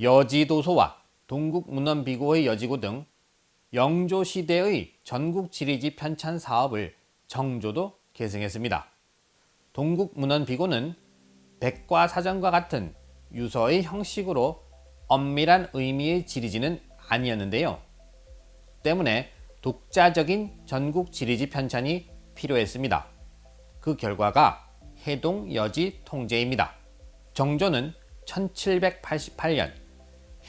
여지도소와 동국문헌비고의 여지고 등 영조시대의 전국 지리지 편찬 사업을 정조도 계승했습니다. 동국문헌비고는 백과사전과 같은 유서의 형식으로 엄밀한 의미의 지리지는 아니었는데요. 때문에 독자적인 전국 지리지 편찬이 필요했습니다. 그 결과가 해동여지 통제입니다. 정조는 1788년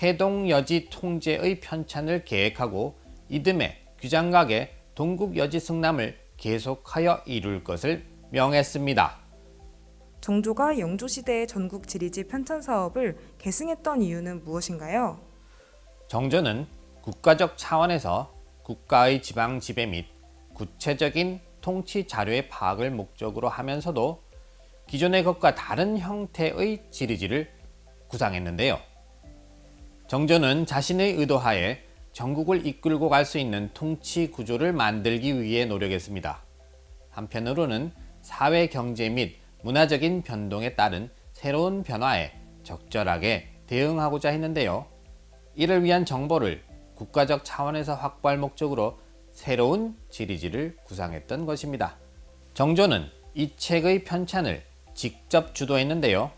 해동여지 통제의 편찬을 계획하고 이듬해 규장각에 동국여지 승람을 계속하여 이룰 것을 명했습니다. 정조가 영조시대의 전국 지리지 편찬 사업을 계승했던 이유는 무엇인가요? 정조는 국가적 차원에서 국가의 지방 지배 및 구체적인 통치 자료의 파악을 목적으로 하면서도 기존의 것과 다른 형태의 지리지를 구상했는데요. 정조는 자신의 의도하에 전국을 이끌고 갈 수 있는 통치 구조를 만들기 위해 노력했습니다. 한편으로는 사회 경제 및 문화적인 변동에 따른 새로운 변화에 적절하게 대응하고자 했는데요. 이를 위한 정보를 국가적 차원에서 확보할 목적으로 새로운 지리지를 구상했던 것입니다. 정조는 이 책의 편찬을 직접 주도했는데요.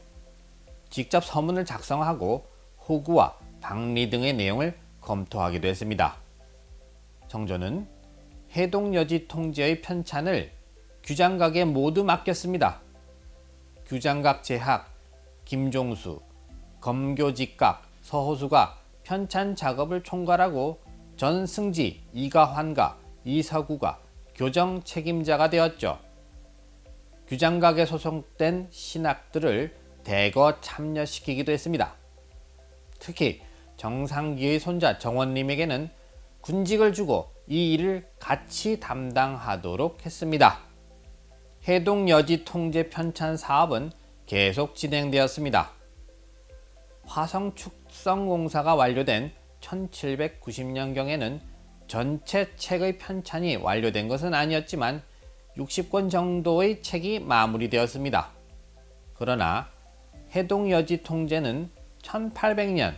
직접 서문을 작성하고 호구와 방리 등의 내용을 검토하기도 했습니다. 정조는 해동여지 통제의 편찬을 규장각에 모두 맡겼습니다. 규장각 제학, 김종수, 검교직각, 서호수가 편찬 작업을 총괄하고 전승지, 이가환가, 이서구가 교정 책임자가 되었죠. 규장각에 소속된 신학들을 대거 참여시키기도 했습니다. 특히 정상기의 손자 정원님에게는 군직을 주고 이 일을 같이 담당하도록 했습니다. 해동여지 통제 편찬 사업은 계속 진행되었습니다. 화성축성공사가 완료된 1790년경에는 전체 책의 편찬이 완료된 것은 아니었지만 60권 정도의 책이 마무리되었습니다. 그러나 해동여지 통제는 1800년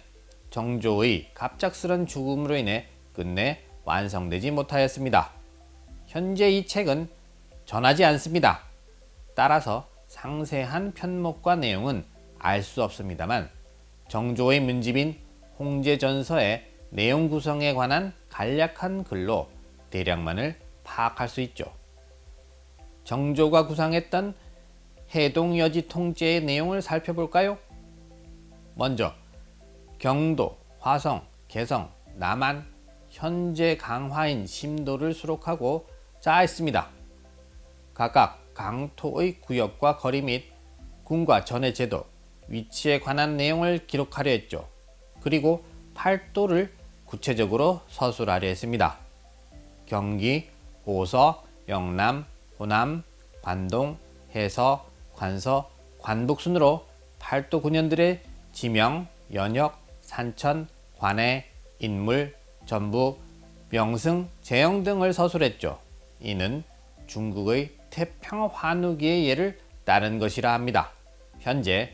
정조의 갑작스런 죽음으로 인해 끝내 완성되지 못하였습니다. 현재 이 책은 전하지 않습니다. 따라서 상세한 편목과 내용은 알 수 없습니다만 정조의 문집인 홍제전서의 내용 구성에 관한 간략한 글로 대략만을 파악할 수 있죠. 정조가 구상했던 해동여지 통제의 내용을 살펴볼까요? 먼저 경도, 화성, 개성, 남한, 현재 강화인, 심도를 수록하고 짜있습니다. 각각 강토의 구역과 거리 및 군과 전의 제도, 위치에 관한 내용을 기록하려 했죠. 그리고 팔도를 구체적으로 서술하려 했습니다. 경기, 호서, 영남, 호남, 관동, 해서, 관서, 관북 순으로 팔도 군현들의 지명, 연역, 산천, 관해, 인물, 전부, 명승, 재형 등을 서술했죠. 이는 중국의 태평환우기의 예를 따른 것이라 합니다. 현재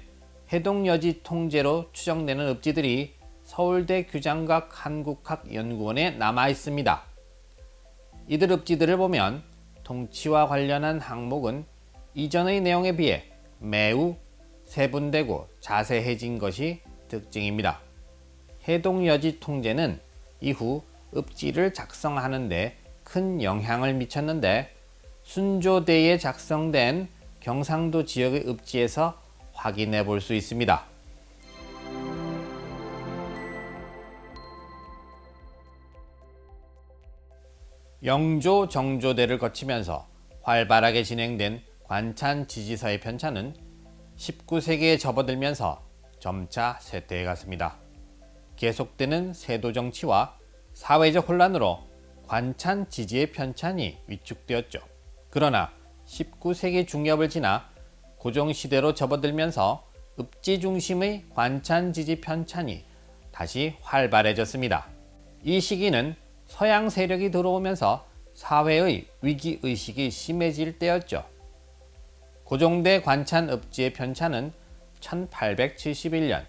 해동여지 통제로 추정되는 읍지들이 서울대 규장각 한국학연구원에 남아 있습니다. 이들 읍지들을 보면 통치와 관련한 항목은 이전의 내용에 비해 매우 세분되고 자세해진 것이 특징입니다. 해동여지 통제는 이후 읍지를 작성하는 데 큰 영향을 미쳤는데 순조대에 작성된 경상도 지역의 읍지에서 확인해 볼 수 있습니다. 영조 정조대를 거치면서 활발하게 진행된 관찬 지지서의 편찬은 19세기에 접어들면서 점차 쇠퇴해 갔습니다. 계속되는 세도 정치와 사회적 혼란으로 관찬 지지의 편찬이 위축되었죠. 그러나 19세기 중엽을 지나 고종시대로 접어들면서 읍지 중심의 관찬 지지 편찬이 다시 활발해졌습니다. 이 시기는 서양 세력이 들어오면서 사회의 위기의식이 심해질 때였죠. 고종대 관찬 읍지의 편찬은 1871년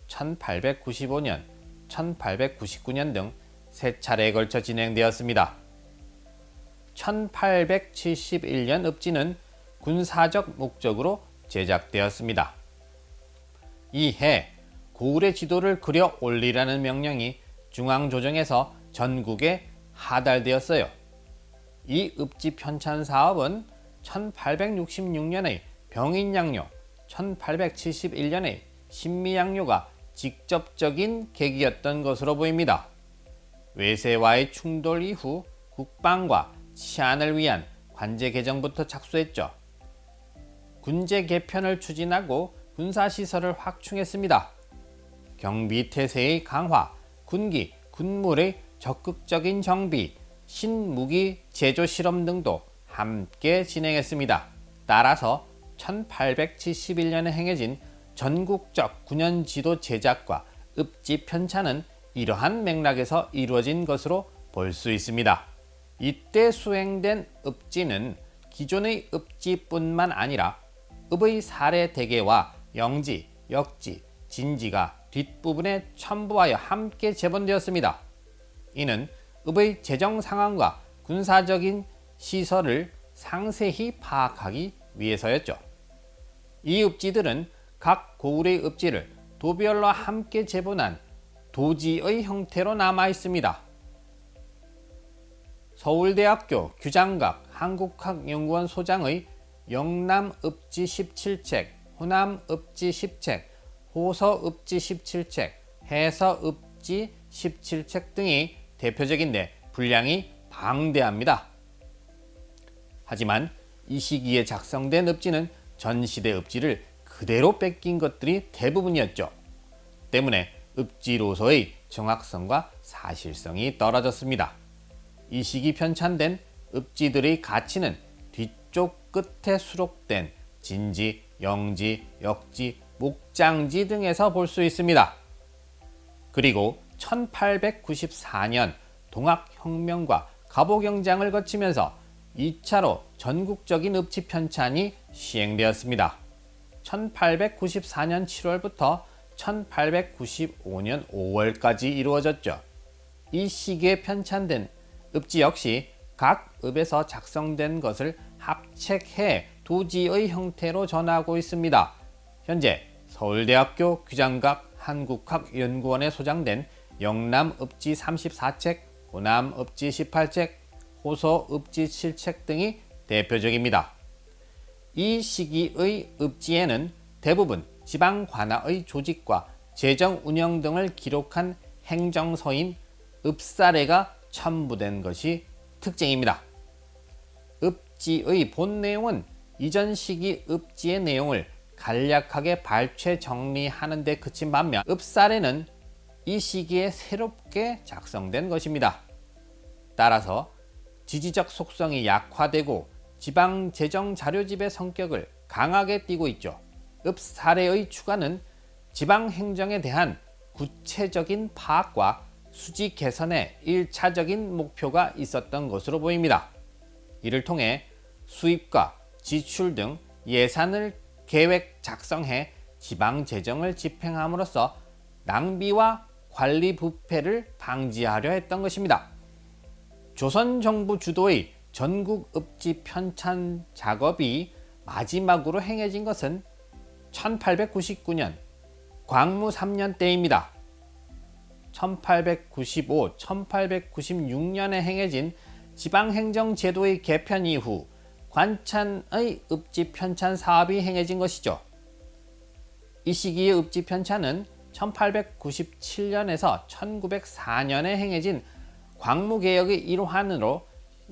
1895년, 1899년 등 세 차례에 걸쳐 진행되었습니다. 1871년 읍지는 군사적 목적으로 제작되었습니다. 이해 고을의 지도를 그려 올리라는 명령이 중앙조정에서 전국에 하달되었어요. 이 읍지 편찬 사업은 1866년의 병인양요, 1871년의 신미양요가 직접적인 계기였던 것으로 보입니다. 외세와의 충돌 이후 국방과 치안을 위한 관제 개정부터 착수했죠. 군제 개편을 추진하고 군사시설을 확충했습니다. 경비 태세의 강화, 군기, 군물의 적극적인 정비, 신무기 제조 실험 등도 함께 진행했습니다. 따라서 1871년에 행해진 전국적 군연지도 제작과 읍지 편찬은 이러한 맥락에서 이루어진 것으로 볼 수 있습니다. 이때 수행된 읍지는 기존의 읍지뿐만 아니라 읍의 사례 대계와 영지, 역지, 진지가 뒷부분에 첨부하여 함께 제본되었습니다. 이는 읍의 재정 상황과 군사적인 시설을 상세히 파악하기 위해서였죠. 이 읍지들은 각 고을의 읍지를 도별로 함께 제본한 도지의 형태로 남아 있습니다. 서울대학교 규장각 한국학연구원 소장의 영남읍지 17책, 호남읍지 10책, 호서읍지 17책, 해서읍지 17책 등이 대표적인데 분량이 방대합니다. 하지만 이 시기에 작성된 읍지는 전시대 읍지를 그대로 뺏긴 것들이 대부분이었죠. 때문에 읍지로서의 정확성과 사실성이 떨어졌습니다. 이 시기 편찬된 읍지들의 가치는 뒤쪽 끝에 수록된 진지, 영지, 역지, 목장지 등에서 볼 수 있습니다. 그리고 1894년 동학혁명과 갑오경장을 거치면서 2차로 전국적인 읍지 편찬이 시행되었습니다. 1894년 7월부터 1895년 5월까지 이루어졌죠. 이 시기에 편찬된 읍지 역시 각 읍에서 작성된 것을 합책해 도지의 형태로 전하고 있습니다. 현재 서울대학교 규장각 한국학연구원에 소장된 영남읍지 34책, 호남읍지 18책, 호서읍지 7책 등이 대표적입니다. 이 시기의 읍지에는 대부분 지방 관아의 조직과 재정 운영 등을 기록한 행정서인 읍사례가 첨부된 것이 특징입니다. 읍지의 본 내용은 이전 시기 읍지의 내용을 간략하게 발췌 정리하는 데 그친 반면 읍사례는 이 시기에 새롭게 작성된 것입니다. 따라서 지지적 속성이 약화되고 지방재정자료집의 성격을 강하게 띠고 있죠. 읍사례의 추가는 지방행정에 대한 구체적인 파악과 수지 개선에 1차적인 목표가 있었던 것으로 보입니다. 이를 통해 수입과 지출 등 예산을 계획 작성해 지방재정을 집행함으로써 낭비와 관리 부패를 방지하려 했던 것입니다. 조선 정부 주도의 전국 읍지 편찬 작업이 마지막으로 행해진 것은 1899년 광무 3년 때입니다. 1895, 1896년에 행해진 지방행정제도의 개편 이후 관찬의 읍지 편찬 사업이 행해진 것이죠. 이 시기의 읍지 편찬은 1897년에서 1904년에 행해진 광무개혁의 일환으로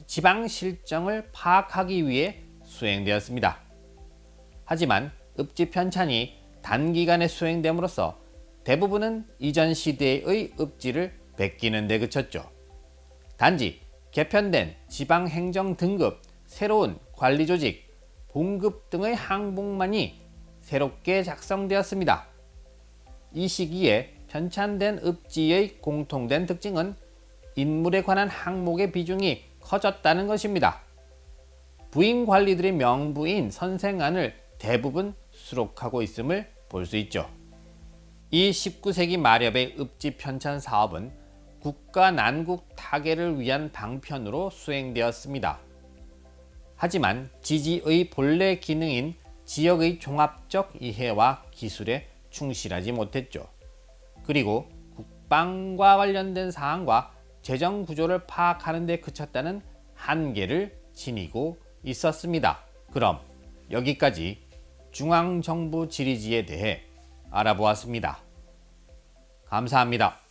지방 실정을 파악하기 위해 수행되었습니다. 하지만 읍지 편찬이 단기간에 수행됨으로써 대부분은 이전 시대의 읍지를 베끼는 데 그쳤죠. 단지 개편된 지방행정 등급, 새로운 관리조직, 봉급 등의 항목만이 새롭게 작성되었습니다. 이 시기에 편찬된 읍지의 공통된 특징은 인물에 관한 항목의 비중이 커졌다는 것입니다. 부임 관리들의 명부인 선생안을 대부분 수록하고 있음을 볼 수 있죠. 이 19세기 말엽의 읍지 편찬 사업은 국가 난국 타개를 위한 방편으로 수행되었습니다. 하지만 지지의 본래 기능인 지역의 종합적 이해와 기술에 충실하지 못했죠. 그리고 국방과 관련된 사항과 재정 구조를 파악하는 데 그쳤다는 한계를 지니고 있었습니다. 그럼 여기까지 중앙정부 지리지에 대해 알아보았습니다. 감사합니다.